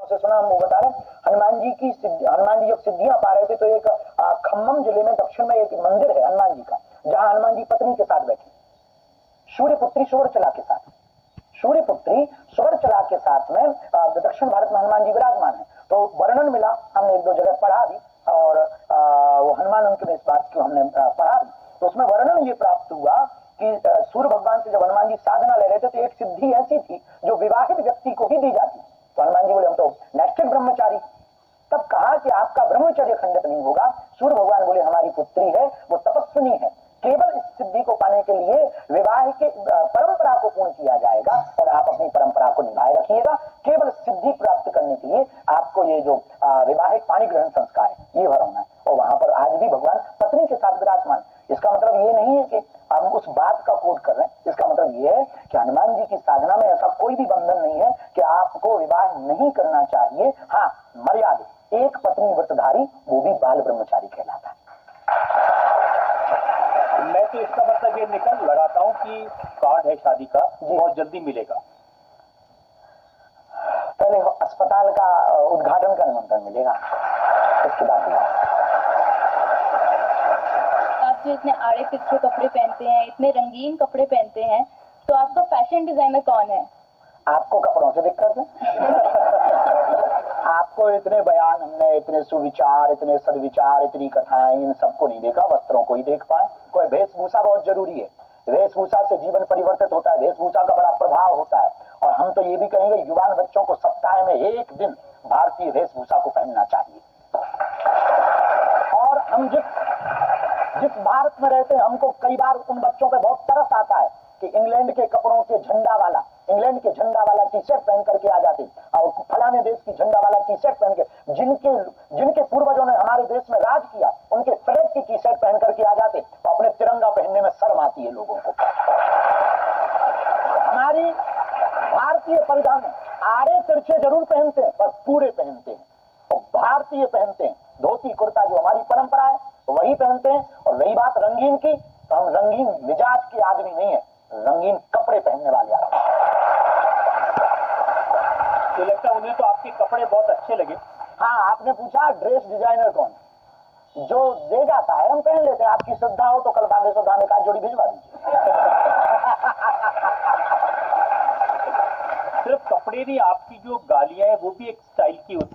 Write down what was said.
से सुना, हम वो बता रहे हैं हनुमान जी की हनुमान जी जब सिद्धियां पा रहे थे तो एक खम्मम जिले में दक्षिण में एक मंदिर है हनुमान जी का, जहां हनुमान जी पत्नी के साथ बैठे, सूर्यपुत्री सुवर्चला के साथ, सूर्यपुत्री सुवर्चला के साथ में दक्षिण भारत में हनुमान जी विराजमान है। तो वर्णन मिला, हमने एक दो जगह पढ़ा भी, और वो हनुमान उनके में इस बात को हमने पढ़ा भी, तो उसमें वर्णन ये प्राप्त हुआ कि सूर्य भगवान से जब हनुमान जी साधना ले रहे थे तो एक सिद्धि ऐसी थी जो विवाहित व्यक्ति को ही दी जाती। तो हनुमान जी बोले हम तो नैष्ठिक ब्रह्मचारी। तब कहा कि आपका ब्रह्मचर्य खंडित नहीं होगा। सूर्य भगवान बोले हमारी पुत्री है, वो तपस्विनी है, केवल इस सिद्धि को पाने के लिए विवाह के परंपरा को पूर्ण किया जाएगा और आप अपनी परंपरा को निभाए रखिएगा। केवल सिद्धि प्राप्त करने के लिए आपको ये जो विवाहिक पाणी ग्रहण संस्कार है ये भरना है। और वहां पर आज भी भगवान पत्नी के साथ विराजमान। इसका मतलब ये नहीं है कि हम उस बात का कोट कर रहे हैं, इसका मतलब ये है कि हनुमान जी की साधना में ऐसा कोई भी बंधन नहीं है कि आपको विवाह नहीं करना चाहिए। हाँ, मर्यादित एक पत्नी व्रतधारी, वो भी बाल ब्रह्मचारी कहलाता है। मैं तो इसका मतलब ये निकल लगाता हूँ कि कार्ड है शादी का बहुत जल्दी मिलेगा। पहले अस्पताल का उद्घाटन का निमंत्रण मिलेगा, उसके बाद आप जो इतने आड़े तिरछे कपड़े पहनते हैं, इतने रंगीन कपड़े पहनते हैं, तो आपका फैशन डिजाइनर कौन है? आपको कपड़ों से दिक्कत है? आपको इतने बयान, हमने इतने सुविचार, इतने सदविचार, इतनी कथाएं, इन सबको नहीं देखा, वस्त्रों को ही देख पाए। कोई वेशभूषा बहुत जरूरी है, वेशभूषा से जीवन परिवर्तित होता है, वेशभूषा का बड़ा प्रभाव होता है। और हम तो ये भी कहेंगे युवान बच्चों को सप्ताह में एक दिन भारतीय वेशभूषा को पहनना चाहिए। और हम जिस भारत में रहते हैं, हमको कई बार उन बच्चों पे बहुत तरस आता है कि इंग्लैंड के कपड़ों के झंडा वाला, इंग्लैंड के झंडा वाला टी शर्ट पहन करके आ जाते, और फलाने देश की झंडा वाला टी शर्ट पहन के, जिनके पूर्वजों ने हमारे देश में राज किया, उनके फ्लैग की टी शर्ट पहन करके आ जाते, तो अपने तिरंगा पहनने में शर्म आती है लोगों को। हमारी भारतीय परिधान आड़े तिरछे जरूर पहनते हैं पर पूरे पहनते हैं, और भारतीय पहनते हैं धोती कुर्ता, जो हमारी परंपरा है वही पहनते हैं। और रही बात रंगीन की, तो हम रंगीन मिजाज के आदमी नहीं है, रंगीन कपड़े पहनने वाले आदमी। तो लगता है उन्हें तो आपके कपड़े बहुत अच्छे लगे। हाँ, आपने पूछा ड्रेस डिजाइनर कौन, जो दे जाता है हम पहन लेते हैं। आपकी श्रद्धा हो तो कल बागेश्वर में का जोड़ी भिजवा दीजिए। सिर्फ कपड़े नहीं, आपकी जो गालियां हैं वो भी एक स्टाइल की होती है।